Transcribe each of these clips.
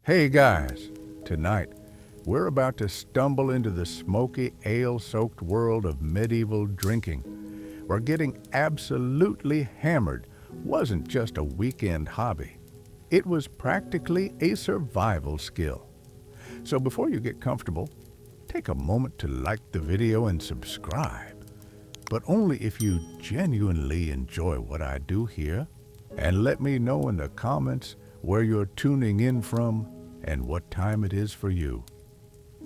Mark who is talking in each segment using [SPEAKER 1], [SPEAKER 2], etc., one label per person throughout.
[SPEAKER 1] Hey guys, tonight we're about to stumble into the smoky, ale-soaked world of medieval drinking, where getting absolutely hammered wasn't just a weekend hobby. It was practically a survival skill. So before you get comfortable, take a moment to like the video and subscribe, but only if you genuinely enjoy what I do here. And let me know in the comments where you're tuning in from and what time it is for you.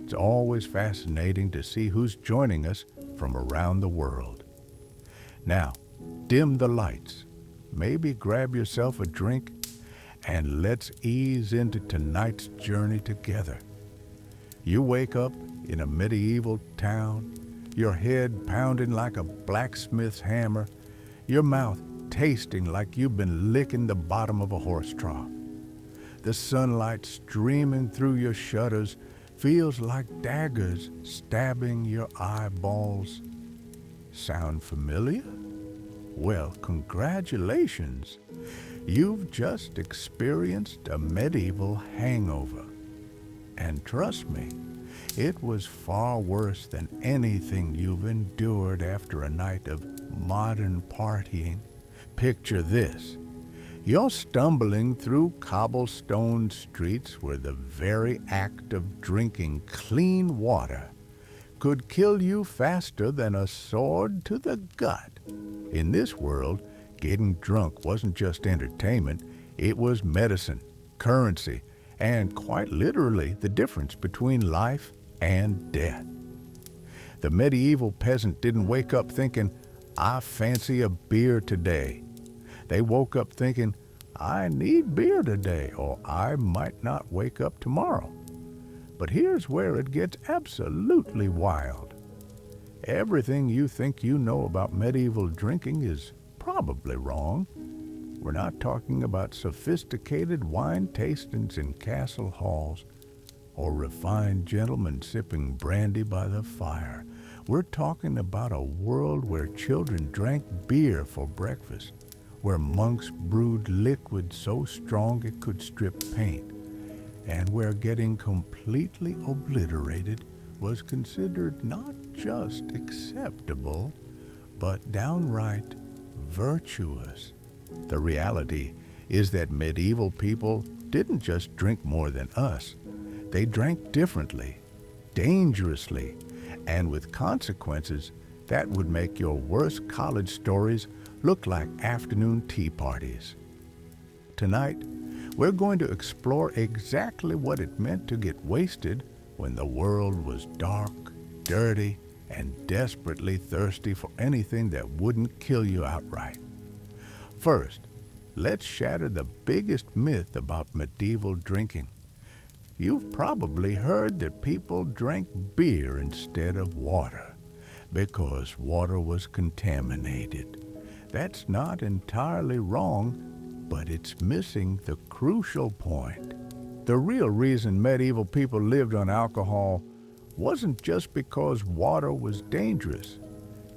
[SPEAKER 1] It's always fascinating to see who's joining us from around the world. Now, dim the lights, maybe grab yourself a drink, and let's ease into tonight's journey together. You wake up in a medieval town, your head pounding like a blacksmith's hammer, your mouth tasting like you've been licking the bottom of a horse trough. The sunlight streaming through your shutters feels like daggers stabbing your eyeballs. Sound familiar? Well, congratulations. You've just experienced a medieval hangover. And trust me, it was far worse than anything you've endured after a night of modern partying. Picture this. You're stumbling through cobblestone streets where the very act of drinking clean water could kill you faster than a sword to the gut. In this world, getting drunk wasn't just entertainment, it was medicine, currency, and quite literally the difference between life and death. The medieval peasant didn't wake up thinking, "I fancy a beer today." They woke up thinking, "I need beer today, or I might not wake up tomorrow." But here's where it gets absolutely wild. Everything you think you know about medieval drinking is probably wrong. We're not talking about sophisticated wine tastings in castle halls or refined gentlemen sipping brandy by the fire. We're talking about a world where children drank beer for breakfast, where monks brewed liquid so strong it could strip paint, and where getting completely obliterated was considered not just acceptable, but downright virtuous. The reality is that medieval people didn't just drink more than us. They drank differently, dangerously, and with consequences that would make your worst college stories look like afternoon tea parties. Tonight, we're going to explore exactly what it meant to get wasted when the world was dark, dirty, and desperately thirsty for anything that wouldn't kill you outright. First, let's shatter the biggest myth about medieval drinking. You've probably heard that people drank beer instead of water because water was contaminated. That's not entirely wrong, but it's missing the crucial point. The real reason medieval people lived on alcohol wasn't just because water was dangerous.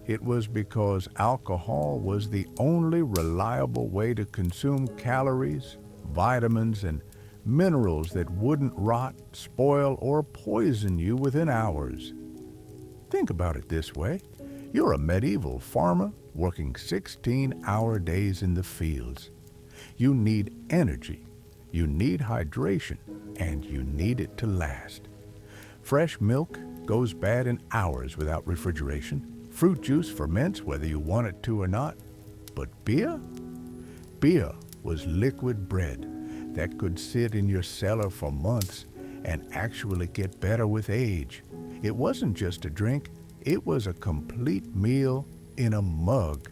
[SPEAKER 1] It was because alcohol was the only reliable way to consume calories, vitamins, and minerals that wouldn't rot, spoil, or poison you within hours. Think about it this way. You're a medieval farmer working 16-hour days in the fields. You need energy, you need hydration, and you need it to last. Fresh milk goes bad in hours without refrigeration. Fruit juice ferments whether you want it to or not. But beer? Beer was liquid bread that could sit in your cellar for months and actually get better with age. It wasn't just a drink, it was a complete meal in a mug.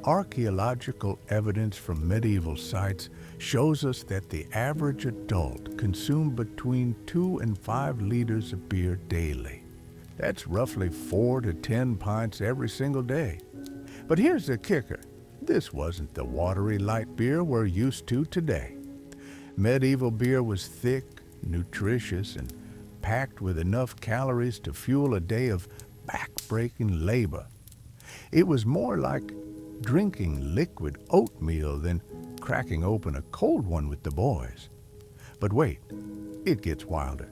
[SPEAKER 1] Archaeological evidence from medieval sites shows us that the average adult consumed between 2 and 5 liters of beer daily. That's roughly 4 to 10 pints every single day. But here's the kicker. This wasn't the watery light beer we're used to today. Medieval beer was thick, nutritious, and packed with enough calories to fuel a day of back-breaking labor. It was more like drinking liquid oatmeal than cracking open a cold one with the boys. But wait, it gets wilder.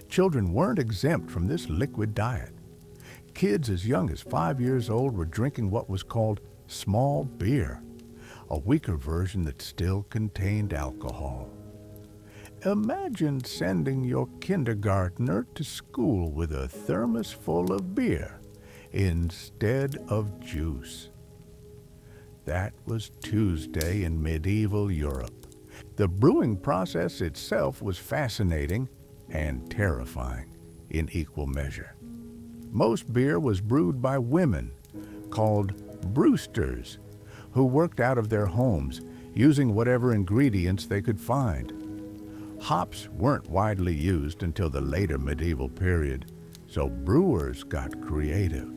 [SPEAKER 1] Children weren't exempt from this liquid diet. Kids as young as 5 years old were drinking what was called small beer, a weaker version that still contained alcohol. Imagine sending your kindergartner to school with a thermos full of beer instead of juice. That was Tuesday in medieval Europe. The brewing process itself was fascinating and terrifying in equal measure. Most beer was brewed by women, called brewsters, who worked out of their homes using whatever ingredients they could find. Hops weren't widely used until the later medieval period, so brewers got creative.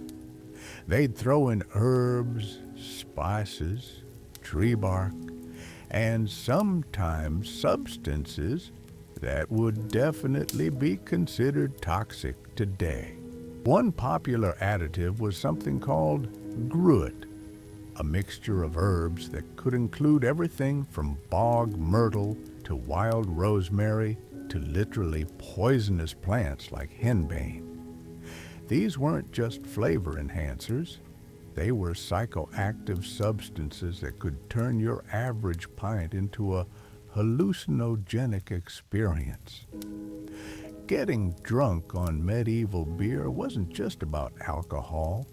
[SPEAKER 1] They'd throw in herbs, spices, tree bark, and sometimes substances that would definitely be considered toxic today. One popular additive was something called gruit, a mixture of herbs that could include everything from bog myrtle to wild rosemary to literally poisonous plants like henbane. These weren't just flavor enhancers. They were psychoactive substances that could turn your average pint into a hallucinogenic experience. Getting drunk on medieval beer wasn't just about alcohol.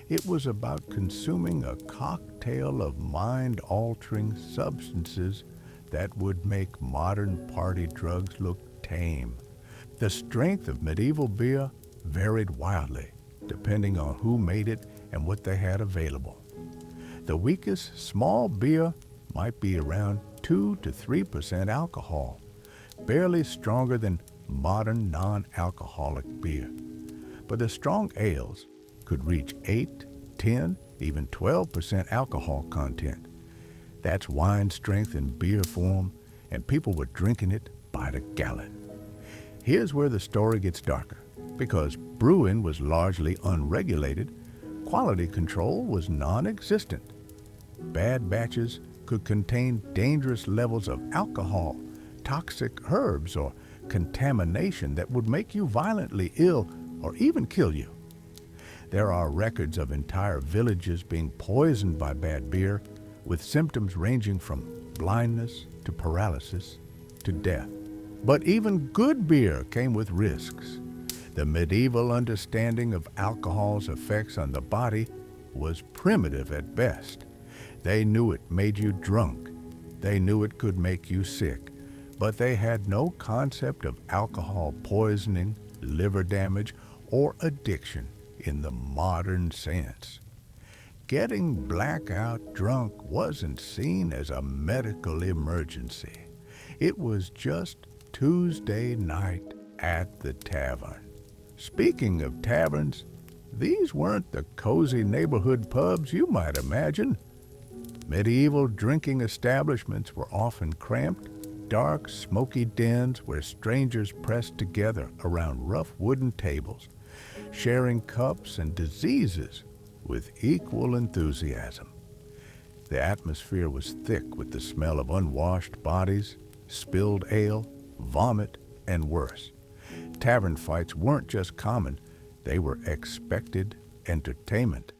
[SPEAKER 1] It was about consuming a cocktail of mind-altering substances that would make modern party drugs look tame. The strength of medieval beer varied wildly, depending on who made it and what they had available. The weakest small beer might be around 2 to 3% alcohol, barely stronger than modern non-alcoholic beer. But the strong ales could reach 8, 10, even 12% alcohol content. That's wine strength in beer form, and people were drinking it by the gallon. Here's where the story gets darker. Because brewing was largely unregulated, quality control was non-existent. Bad batches could contain dangerous levels of alcohol, toxic herbs, or contamination that would make you violently ill or even kill you. There are records of entire villages being poisoned by bad beer, with symptoms ranging from blindness to paralysis to death. But even good beer came with risks. The medieval understanding of alcohol's effects on the body was primitive at best. They knew it made you drunk. They knew it could make you sick. But they had no concept of alcohol poisoning, liver damage, or addiction in the modern sense. Getting blackout drunk wasn't seen as a medical emergency. It was just Tuesday night at the tavern. Speaking of taverns, these weren't the cozy neighborhood pubs you might imagine. Medieval drinking establishments were often cramped, dark, smoky dens where strangers pressed together around rough wooden tables, sharing cups and diseases with equal enthusiasm. The atmosphere was thick with the smell of unwashed bodies, spilled ale, vomit, and worse. Tavern fights weren't just common, they were expected entertainment.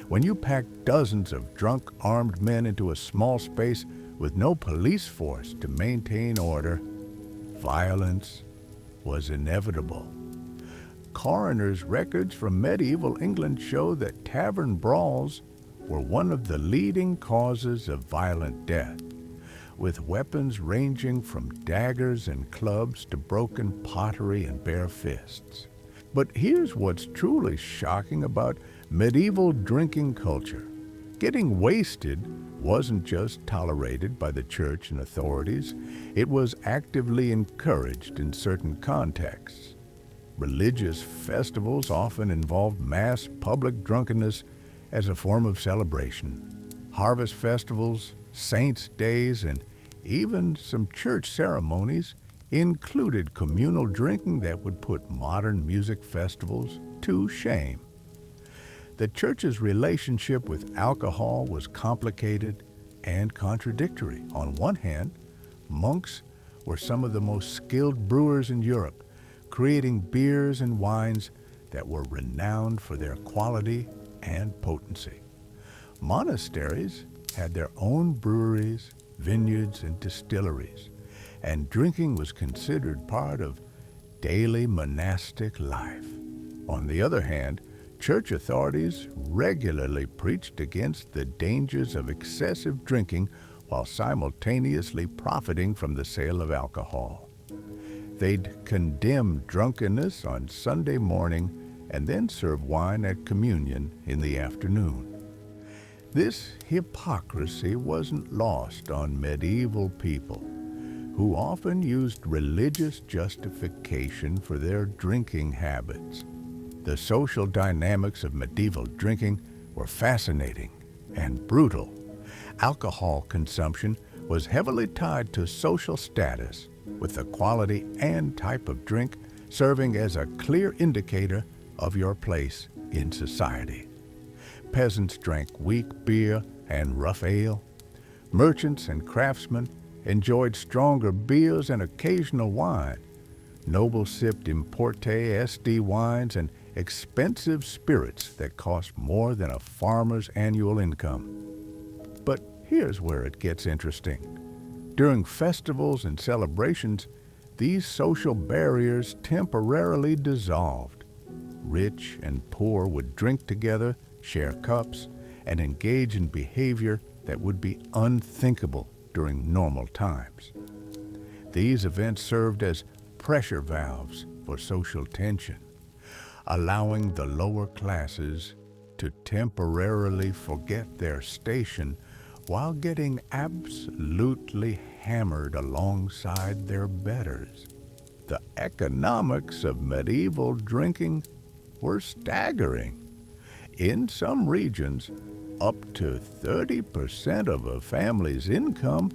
[SPEAKER 1] When you packed dozens of drunk, armed men into a small space with no police force to maintain order, violence was inevitable. Coroners' records from medieval England show that tavern brawls were one of the leading causes of violent death, with weapons ranging from daggers and clubs to broken pottery and bare fists. But here's what's truly shocking about medieval drinking culture. Getting wasted wasn't just tolerated by the church and authorities, it was actively encouraged in certain contexts. Religious festivals often involved mass public drunkenness as a form of celebration. Harvest festivals, saints' days, and even some church ceremonies included communal drinking that would put modern music festivals to shame. The church's relationship with alcohol was complicated and contradictory. On one hand, monks were some of the most skilled brewers in Europe, creating beers and wines that were renowned for their quality and potency. Monasteries had their own breweries, vineyards, and distilleries, and drinking was considered part of daily monastic life. On the other hand, church authorities regularly preached against the dangers of excessive drinking while simultaneously profiting from the sale of alcohol. They'd condemn drunkenness on Sunday morning and then serve wine at communion in the afternoon. This hypocrisy wasn't lost on medieval people, who often used religious justification for their drinking habits. The social dynamics of medieval drinking were fascinating and brutal. Alcohol consumption was heavily tied to social status, with the quality and type of drink serving as a clear indicator of your place in society. Peasants drank weak beer and rough ale. Merchants and craftsmen enjoyed stronger beers and occasional wine. Nobles sipped Importe SD wines and expensive spirits that cost more than a farmer's annual income. But here's where it gets interesting. During festivals and celebrations, these social barriers temporarily dissolved. Rich and poor would drink together, share cups, and engage in behavior that would be unthinkable during normal times. These events served as pressure valves for social tension, allowing the lower classes to temporarily forget their station while getting absolutely hammered alongside their betters. The economics of medieval drinking were staggering. In some regions, up to 30% of a family's income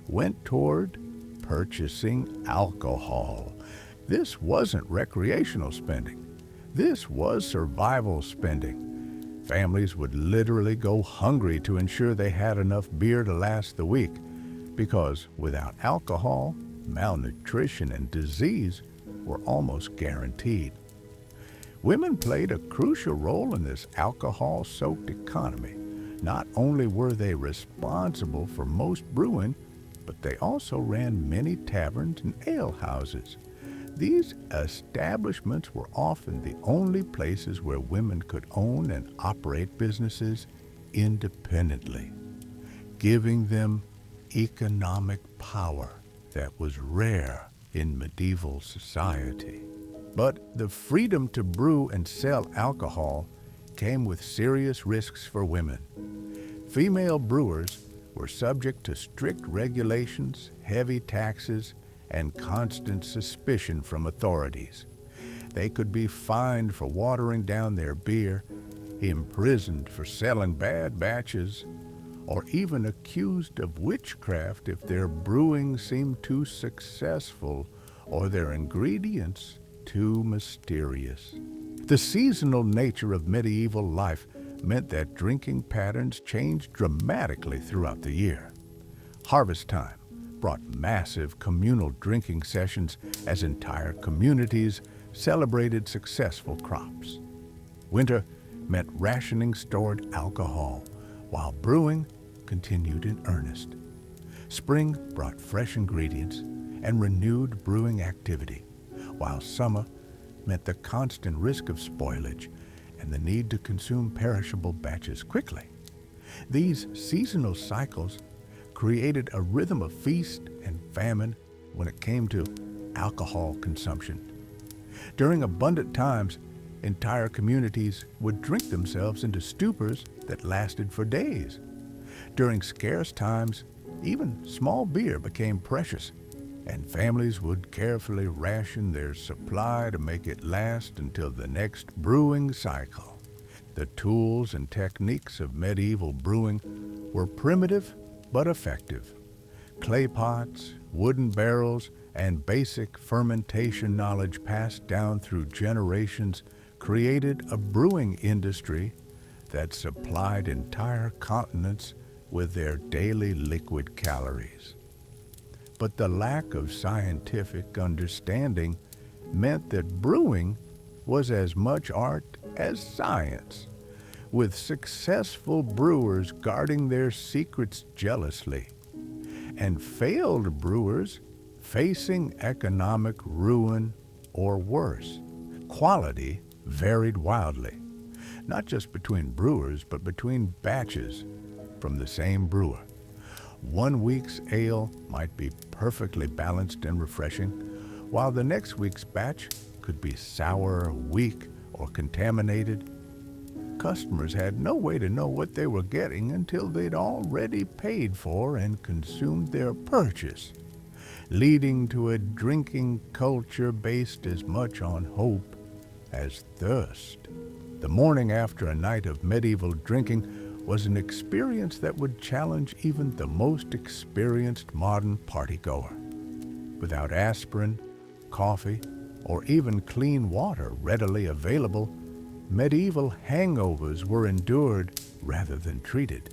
[SPEAKER 1] went toward purchasing alcohol. This wasn't recreational spending. This was survival spending. Families would literally go hungry to ensure they had enough beer to last the week, because without alcohol, malnutrition and disease were almost guaranteed. Women played a crucial role in this alcohol-soaked economy. Not only were they responsible for most brewing, but they also ran many taverns and ale houses. These establishments were often the only places where women could own and operate businesses independently, giving them economic power that was rare in medieval society. But the freedom to brew and sell alcohol came with serious risks for women. Female brewers were subject to strict regulations, heavy taxes, and constant suspicion from authorities. They could be fined for watering down their beer, imprisoned for selling bad batches, or even accused of witchcraft if their brewing seemed too successful or their ingredients too mysterious. The seasonal nature of medieval life meant that drinking patterns changed dramatically throughout the year. Harvest time brought massive communal drinking sessions as entire communities celebrated successful crops. Winter meant rationing stored alcohol, while brewing continued in earnest. Spring brought fresh ingredients and renewed brewing activity, while summer meant the constant risk of spoilage and the need to consume perishable batches quickly. These seasonal cycles created a rhythm of feast and famine when it came to alcohol consumption. During abundant times, entire communities would drink themselves into stupors that lasted for days. During scarce times, even small beer became precious, and families would carefully ration their supply to make it last until the next brewing cycle. The tools and techniques of medieval brewing were primitive but effective. Clay pots, wooden barrels, and basic fermentation knowledge passed down through generations created a brewing industry that supplied entire continents with their daily liquid calories. But the lack of scientific understanding meant that brewing was as much art as science, with successful brewers guarding their secrets jealously, and failed brewers facing economic ruin or worse. Quality varied wildly, not just between brewers, but between batches from the same brewer. One week's ale might be perfectly balanced and refreshing, while the next week's batch could be sour, weak, or contaminated. Customers had no way to know what they were getting until they'd already paid for and consumed their purchase, leading to a drinking culture based as much on hope as thirst. The morning after a night of medieval drinking was an experience that would challenge even the most experienced modern partygoer. Without aspirin, coffee, or even clean water readily available, medieval hangovers were endured rather than treated.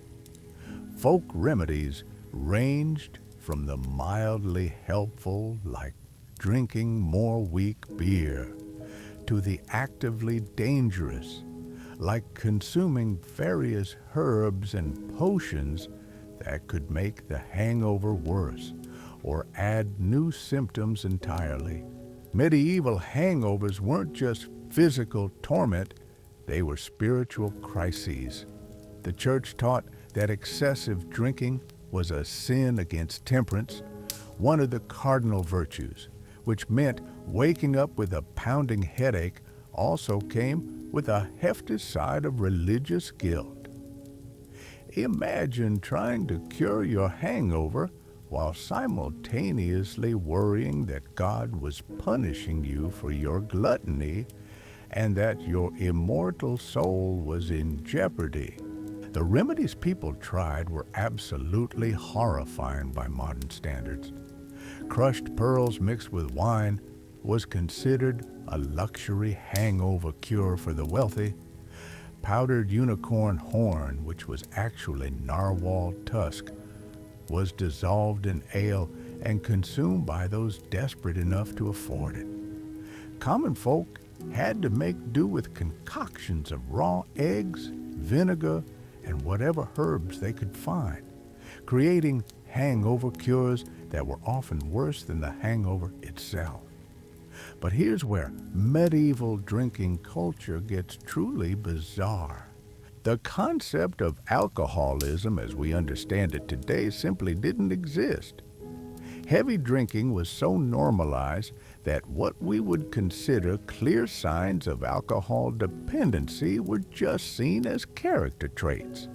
[SPEAKER 1] Folk remedies ranged from the mildly helpful, like drinking more weak beer, to the actively dangerous, like consuming various herbs and potions that could make the hangover worse or add new symptoms entirely. Medieval hangovers weren't just physical torment, they were spiritual crises. The church taught that excessive drinking was a sin against temperance, one of the cardinal virtues, which meant waking up with a pounding headache also came with a hefty side of religious guilt. Imagine trying to cure your hangover while simultaneously worrying that God was punishing you for your gluttony and that your immortal soul was in jeopardy. The remedies people tried were absolutely horrifying by modern standards. Crushed pearls mixed with wine was considered a luxury hangover cure for the wealthy. Powdered unicorn horn, which was actually narwhal tusk, was dissolved in ale and consumed by those desperate enough to afford it. Common folk had to make do with concoctions of raw eggs, vinegar, and whatever herbs they could find, creating hangover cures that were often worse than the hangover itself. But here's where medieval drinking culture gets truly bizarre. The concept of alcoholism as we understand it today simply didn't exist. Heavy drinking was so normalized that what we would consider clear signs of alcohol dependency were just seen as character traits.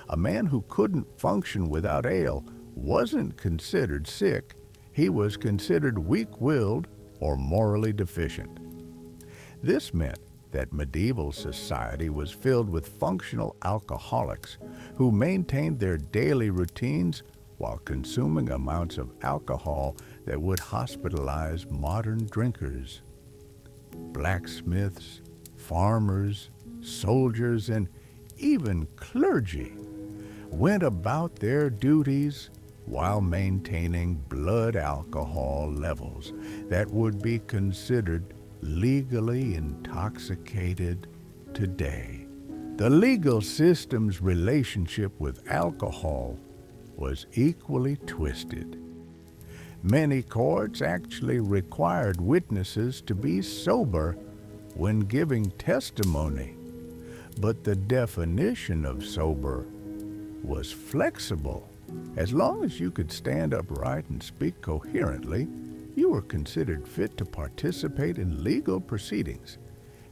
[SPEAKER 1] A man who couldn't function without ale wasn't considered sick, he was considered weak-willed or morally deficient. This meant that medieval society was filled with functional alcoholics who maintained their daily routines while consuming amounts of alcohol that would hospitalize modern drinkers. Blacksmiths, farmers, soldiers, and even clergy went about their duties while maintaining blood alcohol levels that would be considered legally intoxicated today. The legal system's relationship with alcohol was equally twisted. Many courts actually required witnesses to be sober when giving testimony, but the definition of sober was flexible. As long as you could stand upright and speak coherently, you were considered fit to participate in legal proceedings,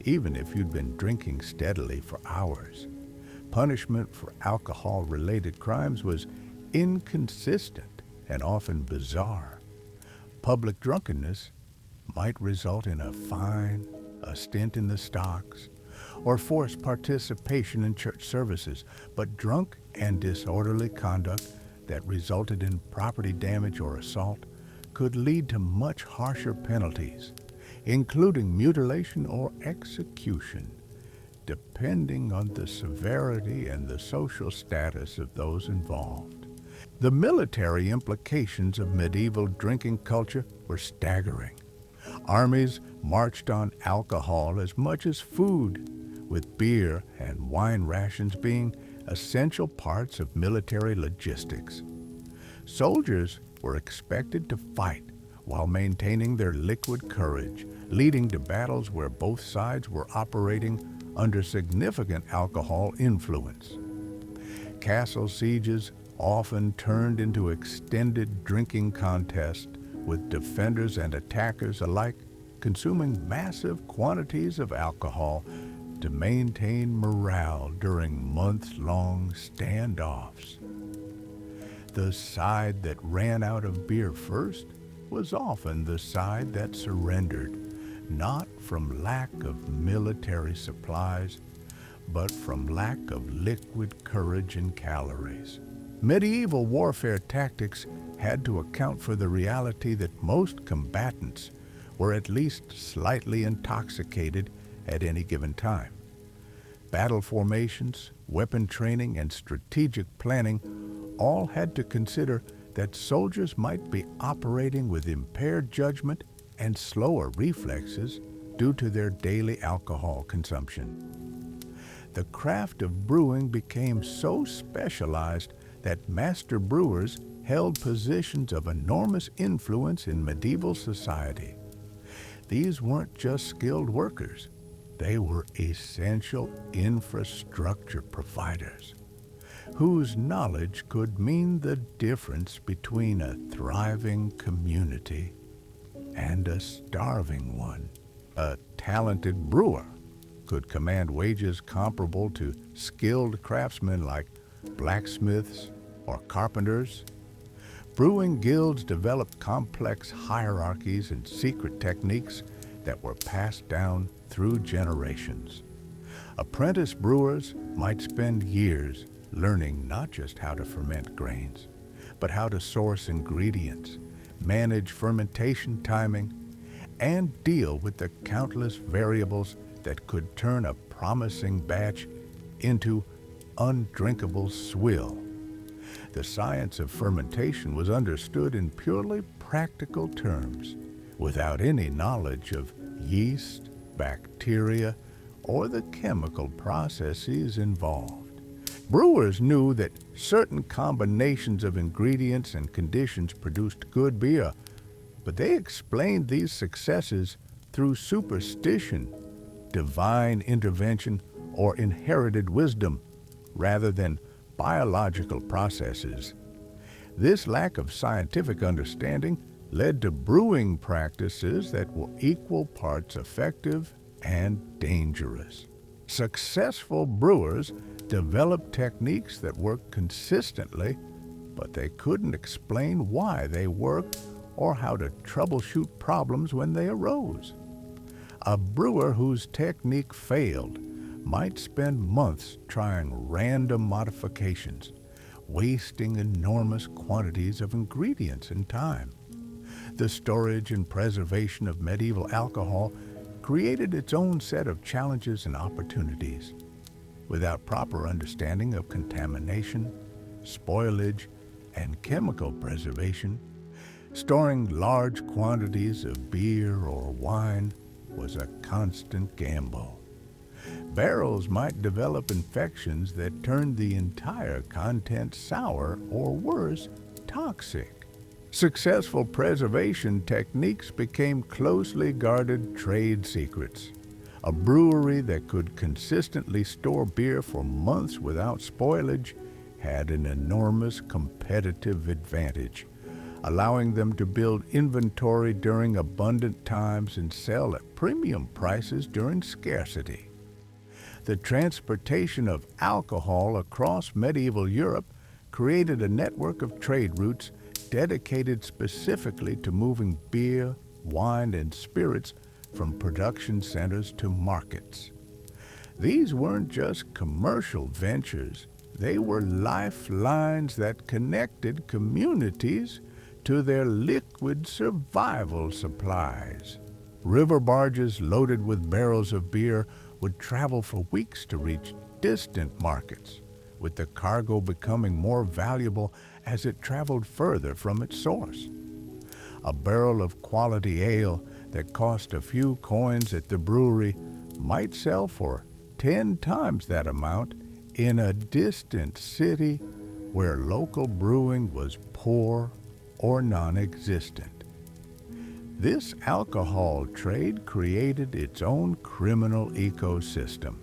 [SPEAKER 1] even if you'd been drinking steadily for hours. Punishment for alcohol-related crimes was inconsistent and often bizarre. Public drunkenness might result in a fine, a stint in the stocks, or forced participation in church services, but drunk and disorderly conduct that resulted in property damage or assault could lead to much harsher penalties, including mutilation or execution, depending on the severity and the social status of those involved. The military implications of medieval drinking culture were staggering. Armies marched on alcohol as much as food, with beer and wine rations being essential parts of military logistics. Soldiers were expected to fight while maintaining their liquid courage, leading to battles where both sides were operating under significant alcohol influence. Castle sieges often turned into extended drinking contests, with defenders and attackers alike consuming massive quantities of alcohol to maintain morale during months-long standoffs. The side that ran out of beer first was often the side that surrendered, not from lack of military supplies, but from lack of liquid courage and calories. Medieval warfare tactics had to account for the reality that most combatants were at least slightly intoxicated at any given time. Battle formations, weapon training, and strategic planning all had to consider that soldiers might be operating with impaired judgment and slower reflexes due to their daily alcohol consumption. The craft of brewing became so specialized that master brewers held positions of enormous influence in medieval society. These weren't just skilled workers. They were essential infrastructure providers, whose knowledge could mean the difference between a thriving community and a starving one. A talented brewer could command wages comparable to skilled craftsmen like blacksmiths or carpenters. Brewing guilds developed complex hierarchies and secret techniques that were passed down through generations. Apprentice brewers might spend years learning not just how to ferment grains, but how to source ingredients, manage fermentation timing, and deal with the countless variables that could turn a promising batch into undrinkable swill. The science of fermentation was understood in purely practical terms, without any knowledge of yeast, bacteria, or the chemical processes involved. Brewers knew that certain combinations of ingredients and conditions produced good beer, but they explained these successes through superstition, divine intervention, or inherited wisdom, rather than biological processes. This lack of scientific understanding led to brewing practices that were equal parts effective and dangerous. Successful brewers developed techniques that worked consistently, but they couldn't explain why they worked or how to troubleshoot problems when they arose. A brewer whose technique failed might spend months trying random modifications, wasting enormous quantities of ingredients and time. The storage and preservation of medieval alcohol created its own set of challenges and opportunities. Without proper understanding of contamination, spoilage, and chemical preservation, storing large quantities of beer or wine was a constant gamble. Barrels might develop infections that turned the entire content sour or worse, toxic. Successful preservation techniques became closely guarded trade secrets. A brewery that could consistently store beer for months without spoilage had an enormous competitive advantage, allowing them to build inventory during abundant times and sell at premium prices during scarcity. The transportation of alcohol across medieval Europe created a network of trade routes dedicated specifically to moving beer, wine, and spirits from production centers to markets. These weren't just commercial ventures, they were lifelines that connected communities to their liquid survival supplies. River barges loaded with barrels of beer would travel for weeks to reach distant markets, with the cargo becoming more valuable as it traveled further from its source. A barrel of quality ale that cost a few coins at the brewery might sell for 10 times that amount in a distant city where local brewing was poor or non-existent. This alcohol trade created its own criminal ecosystem.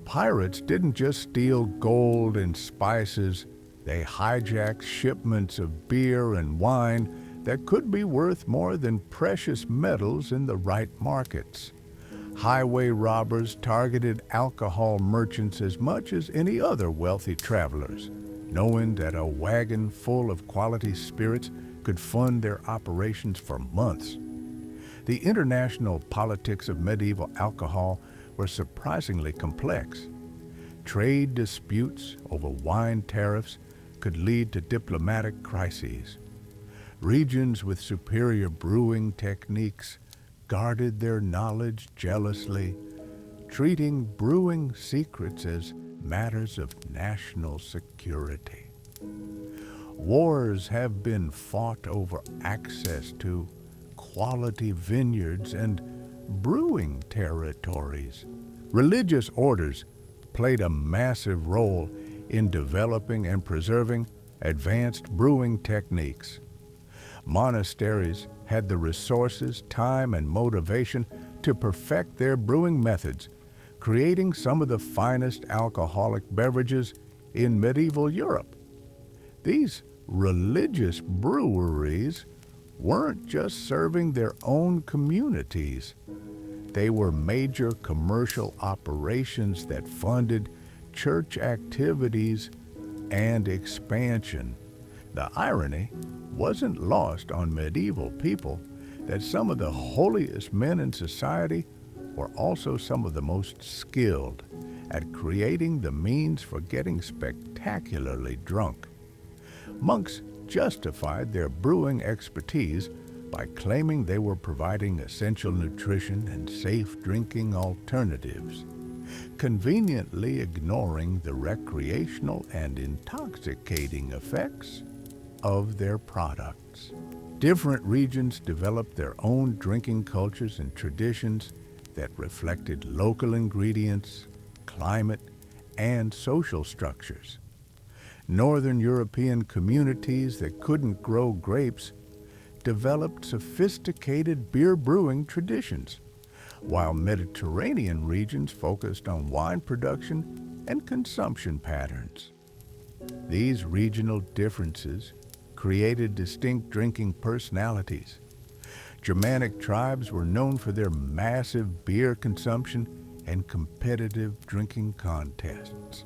[SPEAKER 1] Pirates didn't just steal gold and spices, they hijacked shipments of beer and wine that could be worth more than precious metals in the right markets. Highway robbers targeted alcohol merchants as much as any other wealthy travelers, knowing that a wagon full of quality spirits could fund their operations for months. The international politics of medieval alcohol were surprisingly complex. Trade disputes over wine tariffs could lead to diplomatic crises. Regions with superior brewing techniques guarded their knowledge jealously, treating brewing secrets as matters of national security. Wars have been fought over access to quality vineyards and brewing territories. Religious orders played a massive role in developing and preserving advanced brewing techniques. Monasteries had the resources, time, and motivation to perfect their brewing methods, creating some of the finest alcoholic beverages in medieval Europe. These religious breweries weren't just serving their own communities. They were major commercial operations that funded church activities and expansion. The irony wasn't lost on medieval people that some of the holiest men in society were also some of the most skilled at creating the means for getting spectacularly drunk. Monks justified their brewing expertise by claiming they were providing essential nutrition and safe drinking alternatives, conveniently ignoring the recreational and intoxicating effects of their products. Different regions developed their own drinking cultures and traditions that reflected local ingredients, climate, and social structures. Northern European communities that couldn't grow grapes developed sophisticated beer brewing traditions, while Mediterranean regions focused on wine production and consumption patterns. These regional differences created distinct drinking personalities. Germanic tribes were known for their massive beer consumption and competitive drinking contests.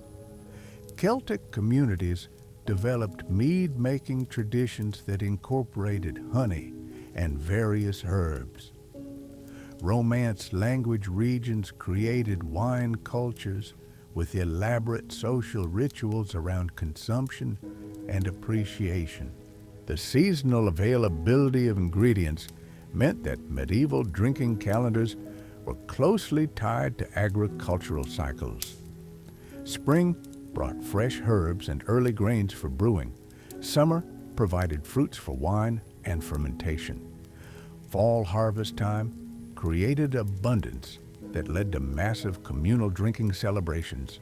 [SPEAKER 1] Celtic communities developed mead-making traditions that incorporated honey and various herbs. Romance language regions created wine cultures with elaborate social rituals around consumption and appreciation. The seasonal availability of ingredients meant that medieval drinking calendars were closely tied to agricultural cycles. Spring brought fresh herbs and early grains for brewing. Summer provided fruits for wine and fermentation. Fall harvest time created abundance that led to massive communal drinking celebrations.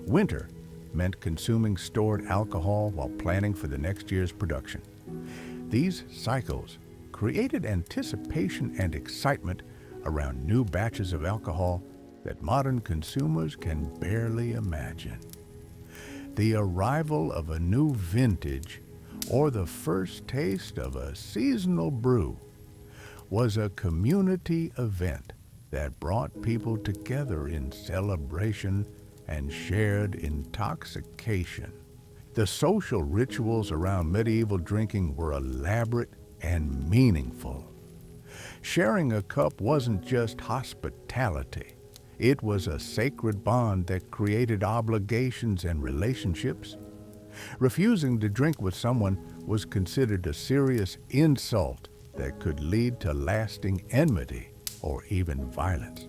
[SPEAKER 1] Winter meant consuming stored alcohol while planning for the next year's production. These cycles created anticipation and excitement around new batches of alcohol that modern consumers can barely imagine. The arrival of a new vintage or the first taste of a seasonal brew was a community event that brought people together in celebration and shared intoxication. The social rituals around medieval drinking were elaborate and meaningful. Sharing a cup wasn't just hospitality. It was a sacred bond that created obligations and relationships. Refusing to drink with someone was considered a serious insult that could lead to lasting enmity or even violence.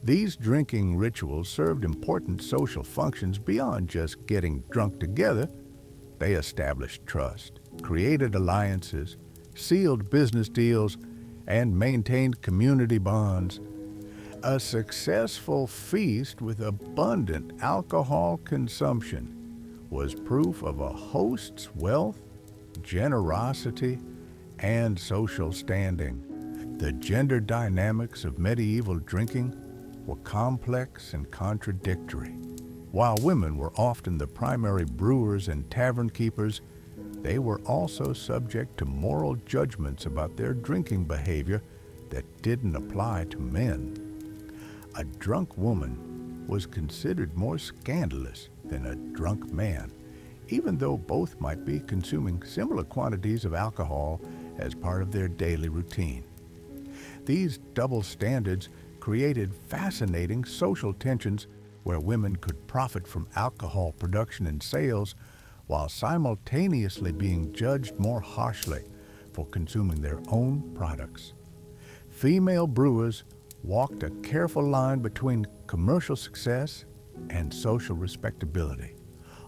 [SPEAKER 1] These drinking rituals served important social functions beyond just getting drunk together. They established trust, created alliances, sealed business deals, and maintained community bonds. A successful feast with abundant alcohol consumption was proof of a host's wealth, generosity, and social standing. The gender dynamics of medieval drinking were complex and contradictory. While women were often the primary brewers and tavern keepers, they were also subject to moral judgments about their drinking behavior that didn't apply to men. A drunk woman was considered more scandalous than a drunk man, even though both might be consuming similar quantities of alcohol as part of their daily routine. These double standards created fascinating social tensions where women could profit from alcohol production and sales while simultaneously being judged more harshly for consuming their own products. Female brewers walked a careful line between commercial success and social respectability,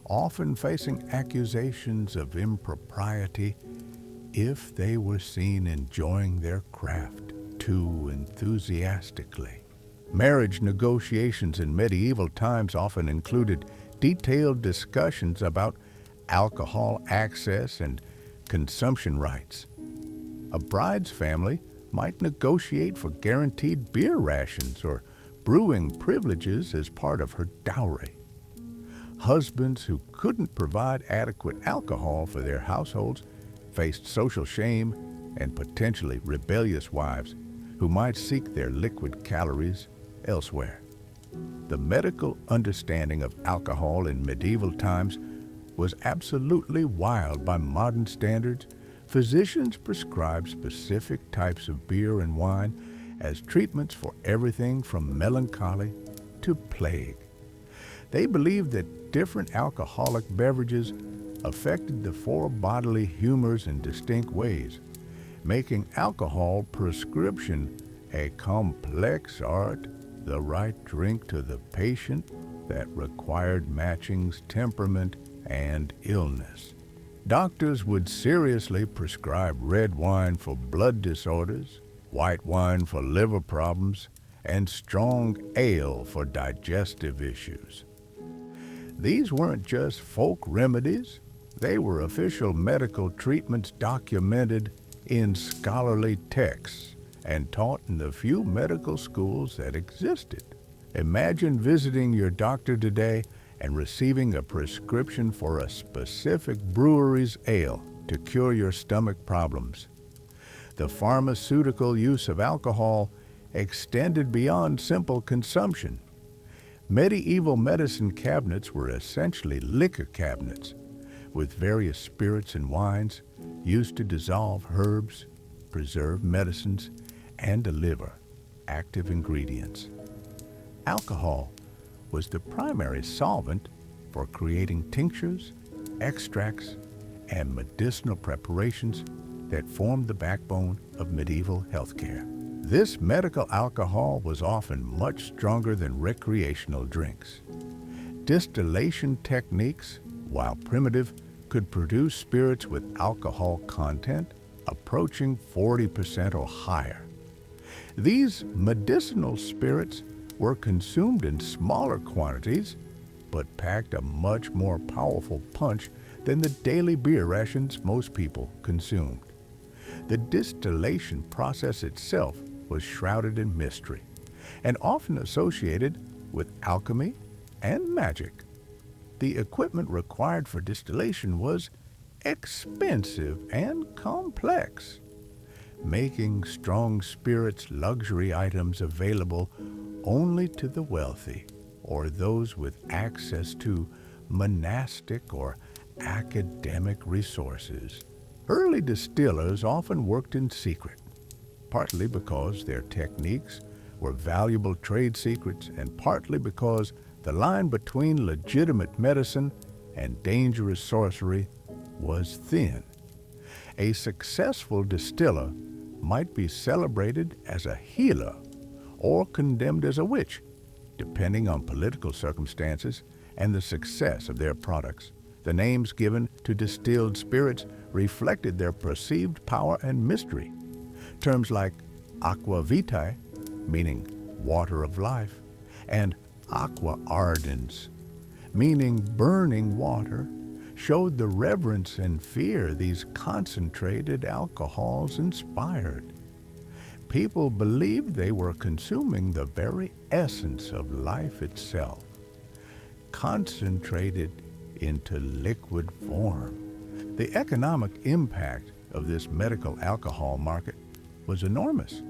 [SPEAKER 1] often facing accusations of impropriety if they were seen enjoying their craft too enthusiastically. Marriage negotiations in medieval times often included detailed discussions about alcohol access and consumption rights. A bride's family might negotiate for guaranteed beer rations or brewing privileges as part of her dowry. Husbands who couldn't provide adequate alcohol for their households faced social shame and potentially rebellious wives who might seek their liquid calories elsewhere. The medical understanding of alcohol in medieval times was absolutely wild by modern standards. Physicians prescribed specific types of beer and wine as treatments for everything from melancholy to plague. They believed that different alcoholic beverages affected the four bodily humors in distinct ways, making alcohol prescription a complex art, the right drink to the patient that required matching temperament and illness. Doctors would seriously prescribe red wine for blood disorders, white wine for liver problems, and strong ale for digestive issues. These weren't just folk remedies, they were official medical treatments documented in scholarly texts and taught in the few medical schools that existed. Imagine visiting your doctor today and receiving a prescription for a specific brewery's ale to cure your stomach problems. The pharmaceutical use of alcohol extended beyond simple consumption. Medieval medicine cabinets were essentially liquor cabinets, with various spirits and wines used to dissolve herbs, preserve medicines, and deliver active ingredients. Alcohol was the primary solvent for creating tinctures, extracts, and medicinal preparations that formed the backbone of medieval healthcare. This medical alcohol was often much stronger than recreational drinks. Distillation techniques, while primitive, could produce spirits with alcohol content approaching 40% or higher. These medicinal spirits were consumed in smaller quantities, but packed a much more powerful punch than the daily beer rations most people consumed. The distillation process itself was shrouded in mystery and often associated with alchemy and magic. The equipment required for distillation was expensive and complex, making strong spirits luxury items available only to the wealthy or those with access to monastic or academic resources. Early distillers often worked in secret, partly because their techniques were valuable trade secrets and partly because the line between legitimate medicine and dangerous sorcery was thin. A successful distiller might be celebrated as a healer or condemned as a witch, depending on political circumstances and the success of their products. The names given to distilled spirits reflected their perceived power and mystery. Terms like aqua vitae, meaning water of life, and aqua ardens, meaning burning water, showed the reverence and fear these concentrated alcohols inspired. People believed they were consuming the very essence of life itself, concentrated into liquid form. The economic impact of this medical alcohol market was enormous.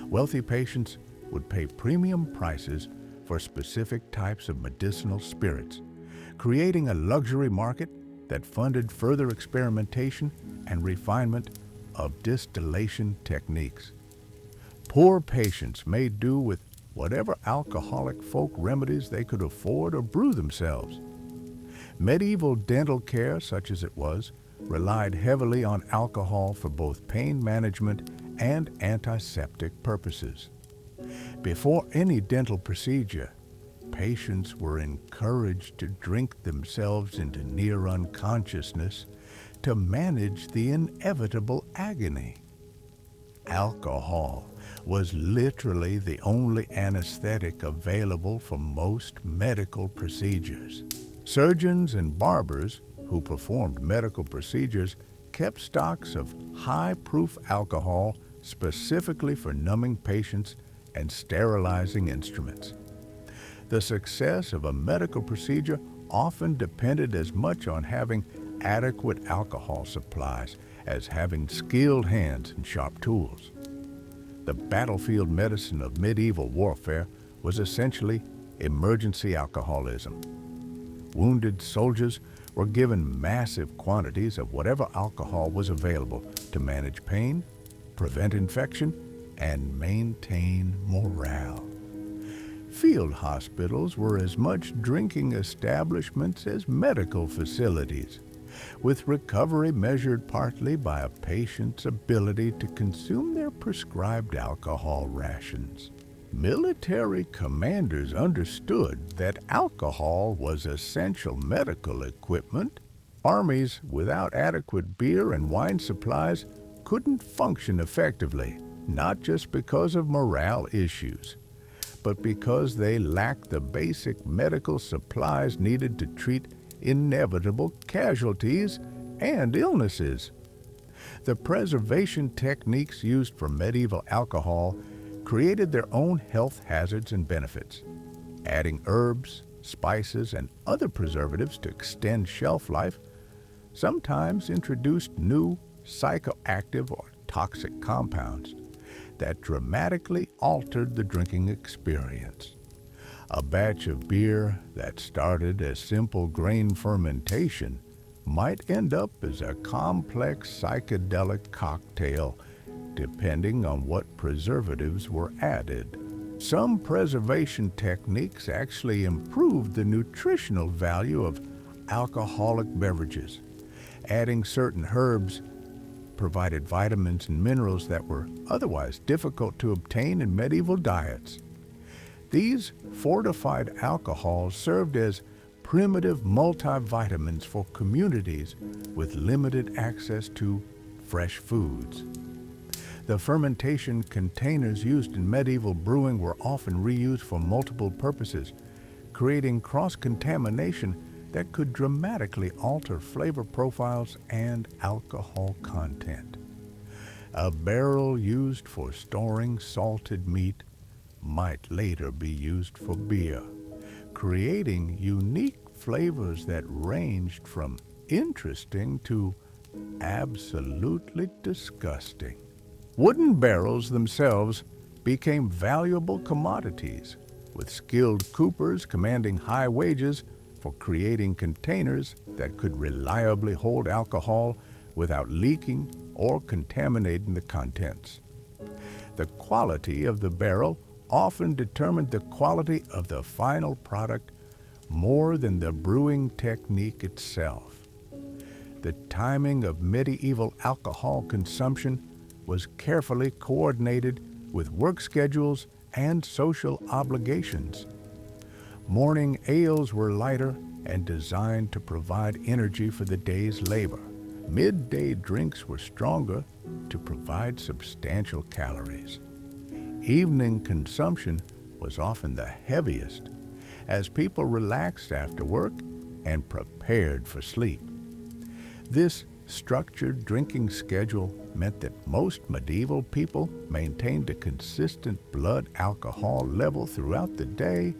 [SPEAKER 1] Wealthy patients would pay premium prices for specific types of medicinal spirits, creating a luxury market that funded further experimentation and refinement of distillation techniques. Poor patients made do with whatever alcoholic folk remedies they could afford or brew themselves. Medieval dental care, such as it was, relied heavily on alcohol for both pain management and antiseptic purposes. Before any dental procedure, patients were encouraged to drink themselves into near unconsciousness to manage the inevitable agony. Alcohol was literally the only anesthetic available for most medical procedures. Surgeons and barbers who performed medical procedures kept stocks of high-proof alcohol specifically for numbing patients and sterilizing instruments. The success of a medical procedure often depended as much on having adequate alcohol supplies as having skilled hands and sharp tools. The battlefield medicine of medieval warfare was essentially emergency alcoholism. Wounded soldiers were given massive quantities of whatever alcohol was available to manage pain, prevent infection, and maintain morale. Field hospitals were as much drinking establishments as medical facilities, with recovery measured partly by a patient's ability to consume their prescribed alcohol rations. Military commanders understood that alcohol was essential medical equipment. Armies without adequate beer and wine supplies couldn't function effectively, not just because of morale issues, but because they lacked the basic medical supplies needed to treat inevitable casualties and illnesses. The preservation techniques used for medieval alcohol created their own health hazards and benefits. Adding herbs, spices, and other preservatives to extend shelf life sometimes introduced new psychoactive or toxic compounds that dramatically altered the drinking experience. A batch of beer that started as simple grain fermentation might end up as a complex psychedelic cocktail, depending on what preservatives were added. Some preservation techniques actually improved the nutritional value of alcoholic beverages. Adding certain herbs provided vitamins and minerals that were otherwise difficult to obtain in medieval diets. These fortified alcohols served as primitive multivitamins for communities with limited access to fresh foods. The fermentation containers used in medieval brewing were often reused for multiple purposes, creating cross-contamination that could dramatically alter flavor profiles and alcohol content. A barrel used for storing salted meat might later be used for beer, creating unique flavors that ranged from interesting to absolutely disgusting. Wooden barrels themselves became valuable commodities, with skilled coopers commanding high wages for creating containers that could reliably hold alcohol without leaking or contaminating the contents. The quality of the barrel often determined the quality of the final product more than the brewing technique itself. The timing of medieval alcohol consumption was carefully coordinated with work schedules and social obligations. Morning ales were lighter and designed to provide energy for the day's labor. Midday drinks were stronger to provide substantial calories. Evening consumption was often the heaviest as people relaxed after work and prepared for sleep. This structured drinking schedule meant that most medieval people maintained a consistent blood alcohol level throughout the day,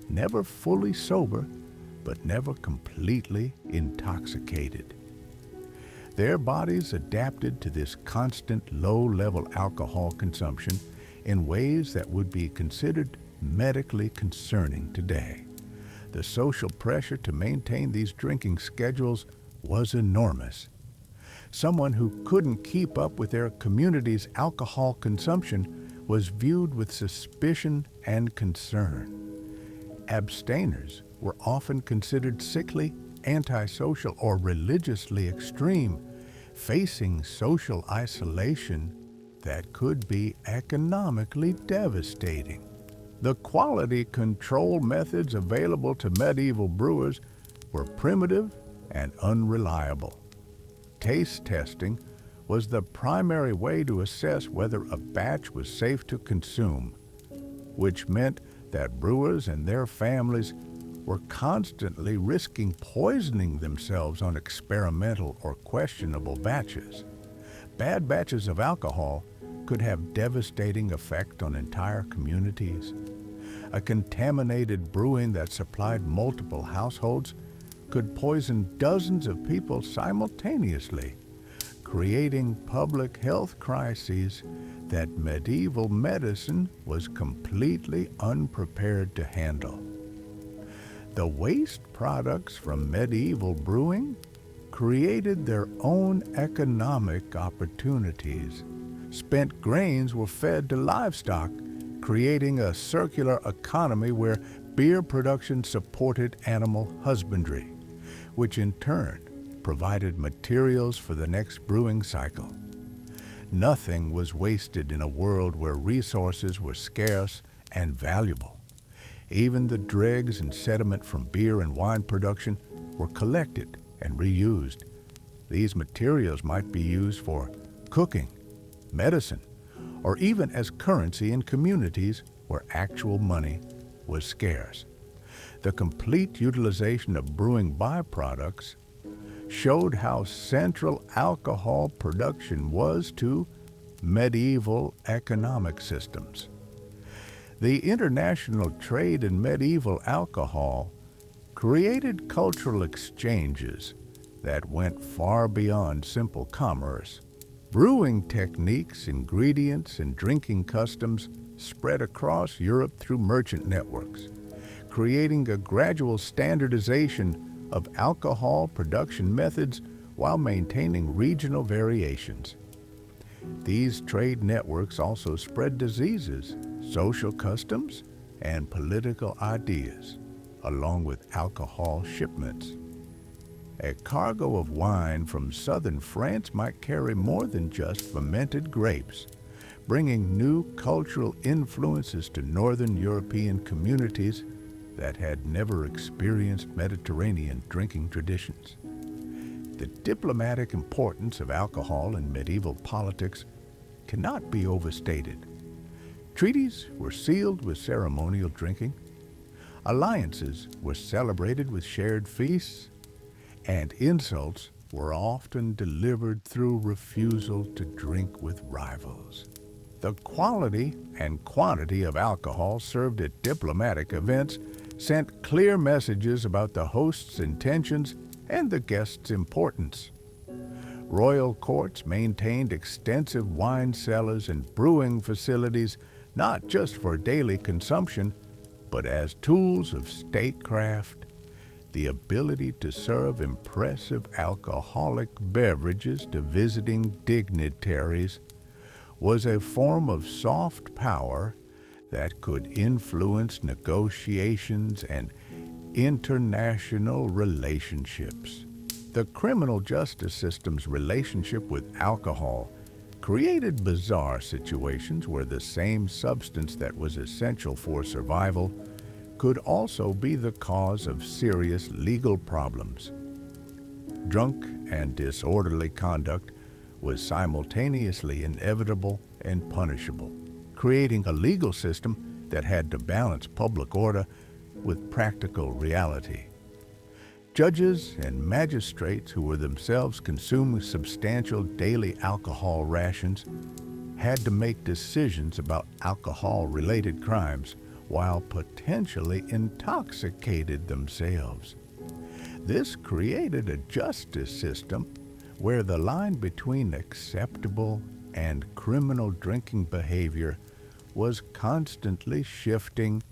[SPEAKER 1] never fully sober, but never completely intoxicated. Their bodies adapted to this constant low-level alcohol consumption in ways that would be considered medically concerning today. The social pressure to maintain these drinking schedules was enormous. Someone who couldn't keep up with their community's alcohol consumption was viewed with suspicion and concern. Abstainers were often considered sickly, antisocial, or religiously extreme, facing social isolation that could be economically devastating. The quality control methods available to medieval brewers were primitive and unreliable. Taste testing was the primary way to assess whether a batch was safe to consume, which meant that brewers and their families were constantly risking poisoning themselves on experimental or questionable batches. Bad batches of alcohol could have devastating effect on entire communities. A contaminated brewing that supplied multiple households could poison dozens of people simultaneously, creating public health crises that medieval medicine was completely unprepared to handle. The waste products from medieval brewing created their own economic opportunities. Spent grains were fed to livestock, creating a circular economy where beer production supported animal husbandry, which in turn provided materials for the next brewing cycle. Nothing was wasted in a world where resources were scarce and valuable. Even the dregs and sediment from beer and wine production were collected and reused. These materials might be used for cooking, medicine, or even as currency in communities where actual money was scarce. The complete utilization of brewing byproducts showed how central alcohol production was to medieval economic systems. The international trade in medieval alcohol created cultural exchanges that went far beyond simple commerce. Brewing techniques, ingredients, and drinking customs spread across Europe through merchant networks, creating a gradual standardization of alcohol production methods while maintaining regional variations. These trade networks also spread diseases, social customs, and political ideas, along with alcohol shipments. A cargo of wine from southern France might carry more than just fermented grapes, bringing new cultural influences to northern European communities that had never experienced Mediterranean drinking traditions. The diplomatic importance of alcohol in medieval politics cannot be overstated. Treaties were sealed with ceremonial drinking, alliances were celebrated with shared feasts, and insults were often delivered through refusal to drink with rivals. The quality and quantity of alcohol served at diplomatic events sent clear messages about the host's intentions and the guest's importance. Royal courts maintained extensive wine cellars and brewing facilities not just for daily consumption, but as tools of statecraft. The ability to serve impressive alcoholic beverages to visiting dignitaries was a form of soft power that could influence negotiations and international relationships. The criminal justice system's relationship with alcohol created bizarre situations where the same substance that was essential for survival could also be the cause of serious legal problems. Drunk and disorderly conduct was simultaneously inevitable and punishable, creating a legal system that had to balance public order with practical reality. Judges and magistrates who were themselves consuming substantial daily alcohol rations had to make decisions about alcohol-related crimes while potentially intoxicated themselves. This created a justice system where the line between acceptable and criminal drinking behavior was constantly shifting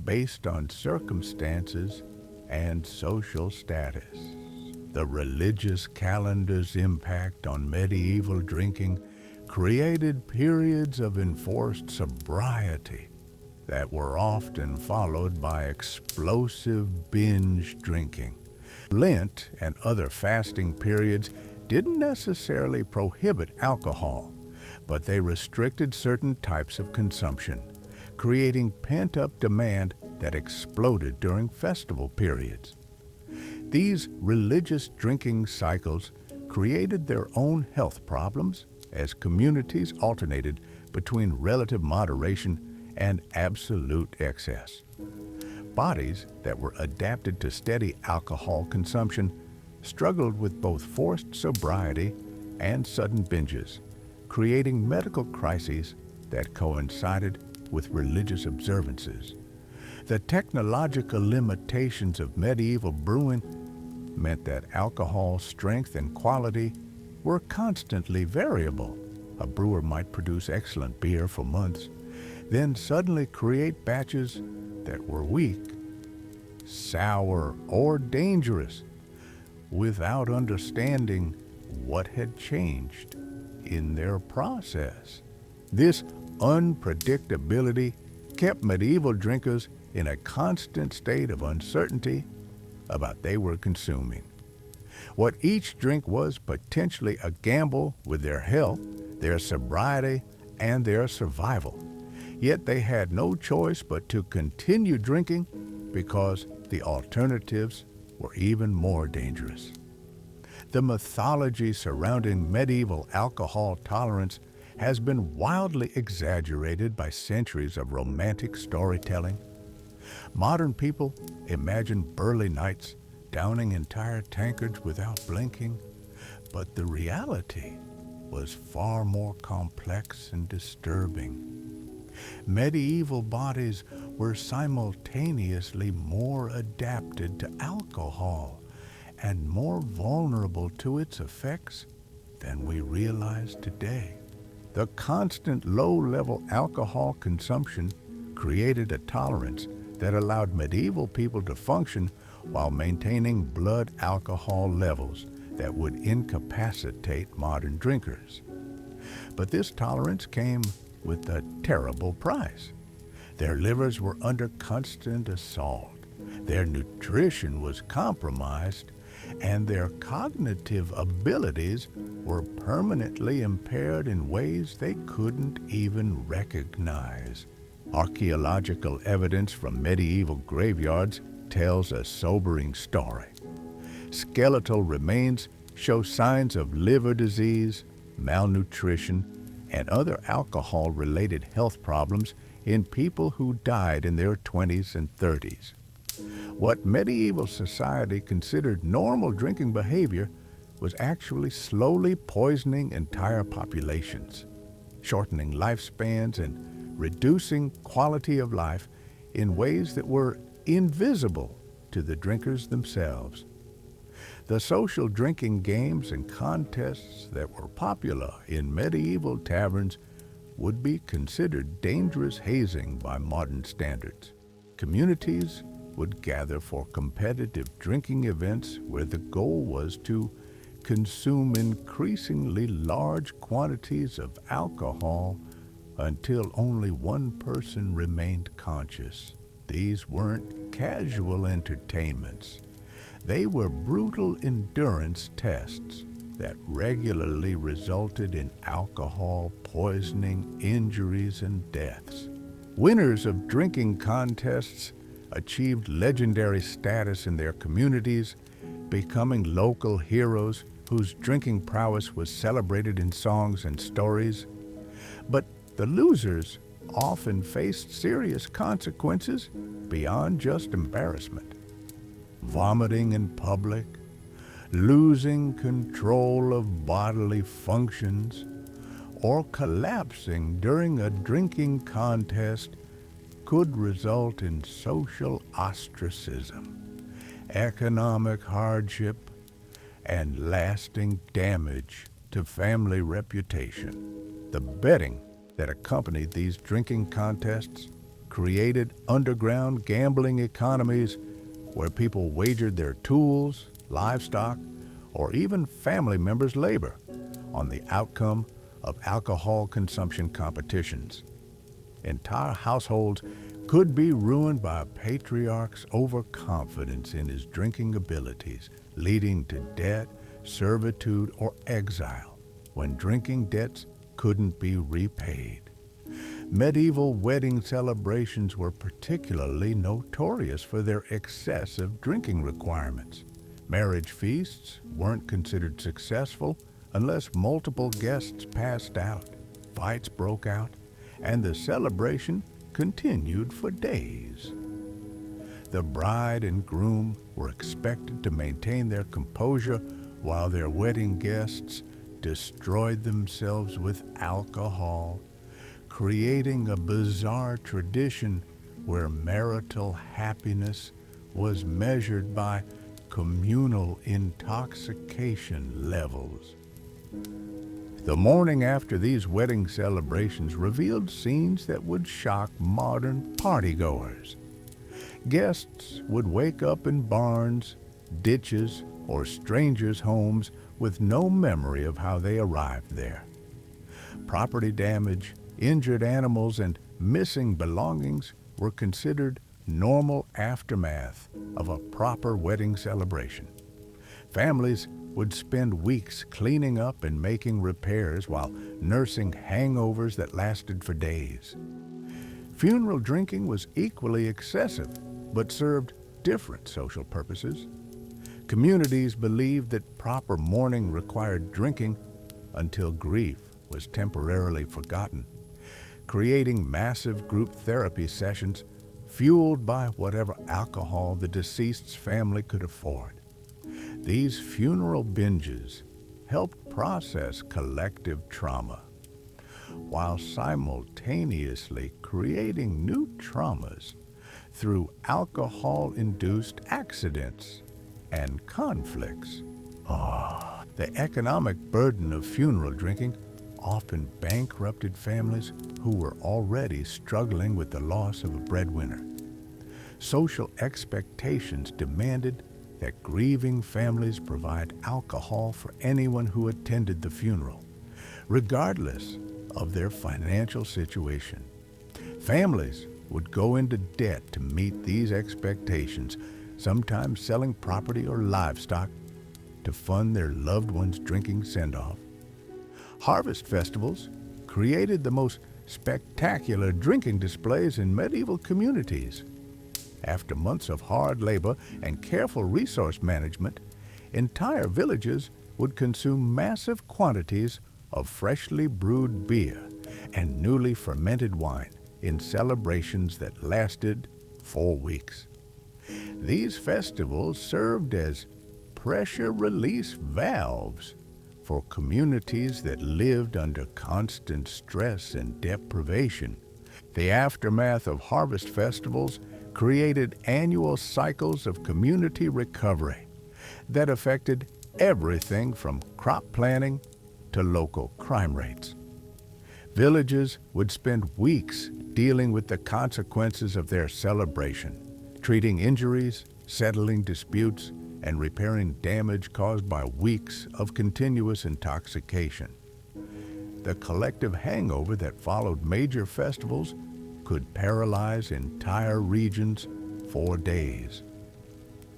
[SPEAKER 1] based on circumstances and social status. The religious calendar's impact on medieval drinking created periods of enforced sobriety that were often followed by explosive binge drinking. Lent and other fasting periods didn't necessarily prohibit alcohol, but they restricted certain types of consumption, creating pent-up demand that exploded during festival periods. These religious drinking cycles created their own health problems as communities alternated between relative moderation and absolute excess. Bodies that were adapted to steady alcohol consumption struggled with both forced sobriety and sudden binges, creating medical crises that coincided with religious observances. The technological limitations of medieval brewing meant that alcohol strength and quality were constantly variable. A brewer might produce excellent beer for months, then suddenly create batches that were weak, sour, or dangerous without understanding what had changed in their process. This unpredictability kept medieval drinkers in a constant state of uncertainty about what they were consuming. What each drink was potentially a gamble with their health, their sobriety, and their survival. Yet they had no choice but to continue drinking because the alternatives were even more dangerous. The mythology surrounding medieval alcohol tolerance has been wildly exaggerated by centuries of romantic storytelling. Modern people imagine burly knights downing entire tankards without blinking, but the reality was far more complex and disturbing. Medieval bodies were simultaneously more adapted to alcohol and more vulnerable to its effects than we realize today. The constant low-level alcohol consumption created a tolerance that allowed medieval people to function while maintaining blood alcohol levels that would incapacitate modern drinkers. But this tolerance came with a terrible price. Their livers were under constant assault, their nutrition was compromised, and their cognitive abilities were permanently impaired in ways they couldn't even recognize. Archaeological evidence from medieval graveyards tells a sobering story. Skeletal remains show signs of liver disease, malnutrition, and other alcohol-related health problems in people who died in their 20s and 30s. What medieval society considered normal drinking behavior was actually slowly poisoning entire populations, shortening lifespans and reducing quality of life in ways that were invisible to the drinkers themselves. The social drinking games and contests that were popular in medieval taverns would be considered dangerous hazing by modern standards. Communities would gather for competitive drinking events where the goal was to consume increasingly large quantities of alcohol until only one person remained conscious. These weren't casual entertainments. They were brutal endurance tests that regularly resulted in alcohol poisoning, injuries, and deaths. Winners of drinking contests achieved legendary status in their communities, becoming local heroes whose drinking prowess was celebrated in songs and stories. But the losers often faced serious consequences beyond just embarrassment. Vomiting in public, losing control of bodily functions, or collapsing during a drinking contest could result in social ostracism, economic hardship, and lasting damage to family reputation. The betting that accompanied these drinking contests created underground gambling economies where people wagered their tools, livestock, or even family members' labor on the outcome of alcohol consumption competitions. Entire households could be ruined by a patriarch's overconfidence in his drinking abilities, leading to debt, servitude, or exile when drinking debts couldn't be repaid. Medieval wedding celebrations were particularly notorious for their excessive drinking requirements. Marriage feasts weren't considered successful unless multiple guests passed out, fights broke out, and the celebration continued for days. The bride and groom were expected to maintain their composure while their wedding guests destroyed themselves with alcohol, creating a bizarre tradition where marital happiness was measured by communal intoxication levels. The morning after these wedding celebrations revealed scenes that would shock modern partygoers. Guests would wake up in barns, ditches, or strangers' homes with no memory of how they arrived there. Property damage, injured animals, and missing belongings were considered normal aftermath of a proper wedding celebration. Families would spend weeks cleaning up and making repairs while nursing hangovers that lasted for days. Funeral drinking was equally excessive, but served different social purposes. Communities believed that proper mourning required drinking until grief was temporarily forgotten, creating massive group therapy sessions fueled by whatever alcohol the deceased's family could afford. These funeral binges helped process collective trauma, while simultaneously creating new traumas through alcohol-induced accidents and conflicts. The economic burden of funeral drinking often bankrupted families who were already struggling with the loss of a breadwinner. Social expectations demanded that grieving families provide alcohol for anyone who attended the funeral, regardless of their financial situation. Families would go into debt to meet these expectations, sometimes selling property or livestock to fund their loved ones' drinking send-off. Harvest festivals created the most spectacular drinking displays in medieval communities. After months of hard labor and careful resource management, entire villages would consume massive quantities of freshly brewed beer and newly fermented wine in celebrations that lasted 4 weeks. These festivals served as pressure release valves for communities that lived under constant stress and deprivation. The aftermath of harvest festivals created annual cycles of community recovery that affected everything from crop planting to local crime rates. Villages would spend weeks dealing with the consequences of their celebration, treating injuries, settling disputes, and repairing damage caused by weeks of continuous intoxication. The collective hangover that followed major festivals could paralyze entire regions for days.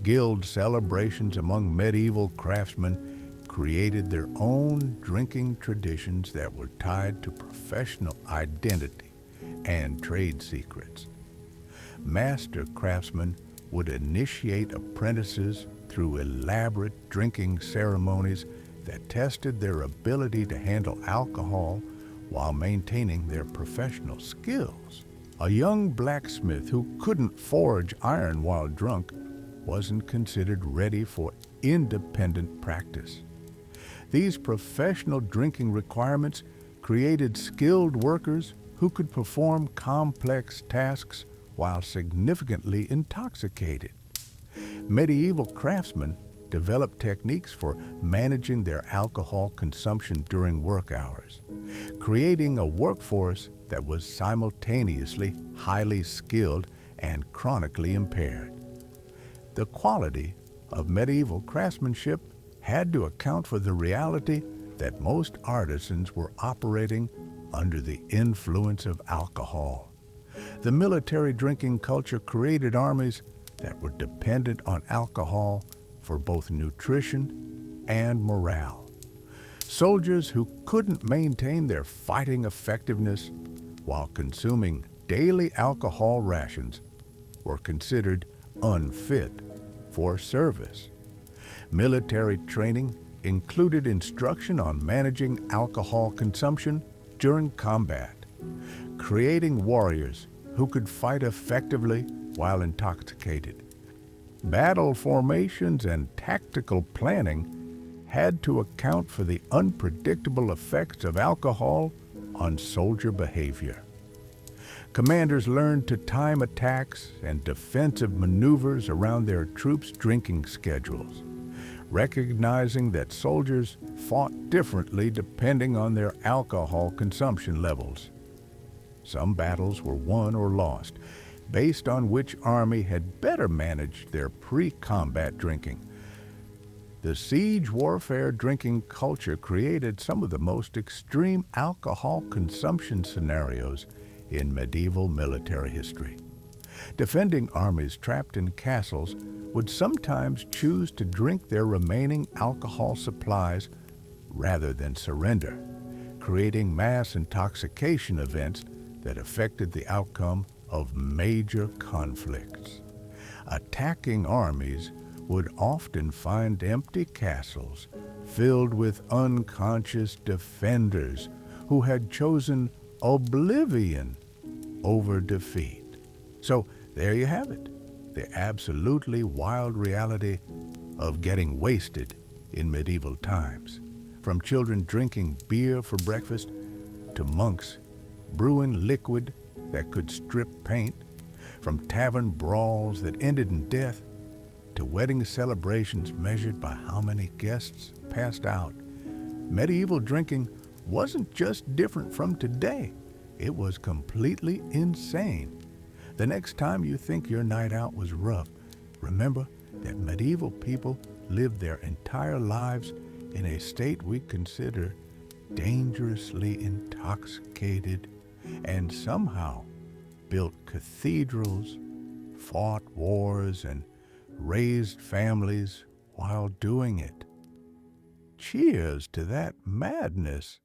[SPEAKER 1] Guild celebrations among medieval craftsmen created their own drinking traditions that were tied to professional identity and trade secrets. master craftsmen would initiate apprentices through elaborate drinking ceremonies that tested their ability to handle alcohol while maintaining their professional skills. A young blacksmith who couldn't forge iron while drunk wasn't considered ready for independent practice. These professional drinking requirements created skilled workers who could perform complex tasks while significantly intoxicated. Medieval craftsmen developed techniques for managing their alcohol consumption during work hours, creating a workforce that was simultaneously highly skilled and chronically impaired. The quality of medieval craftsmanship had to account for the reality that most artisans were operating under the influence of alcohol. The military drinking culture created armies that were dependent on alcohol for both nutrition and morale. Soldiers who couldn't maintain their fighting effectiveness while consuming daily alcohol rations were considered unfit for service. Military training included instruction on managing alcohol consumption during combat, creating warriors who could fight effectively while intoxicated. Battle formations and tactical planning had to account for the unpredictable effects of alcohol on soldier behavior. Commanders learned to time attacks and defensive maneuvers around their troops' drinking schedules, recognizing that soldiers fought differently depending on their alcohol consumption levels. Some battles were won or lost based on which army had better managed their pre-combat drinking. The siege warfare drinking culture created some of the most extreme alcohol consumption scenarios in medieval military history. Defending armies trapped in castles would sometimes choose to drink their remaining alcohol supplies rather than surrender, creating mass intoxication events that affected the outcome of major conflicts. Attacking armies would often find empty castles filled with unconscious defenders who had chosen oblivion over defeat. So there you have it, the absolutely wild reality of getting wasted in medieval times. From children drinking beer for breakfast to monks brewing liquid that could strip paint, from tavern brawls that ended in death to wedding celebrations measured by how many guests passed out. Medieval drinking wasn't just different from today, it was completely insane. The next time you think your night out was rough, remember that medieval people lived their entire lives in a state we consider dangerously intoxicated, and somehow built cathedrals, fought wars, and raised families while doing it. Cheers to that madness.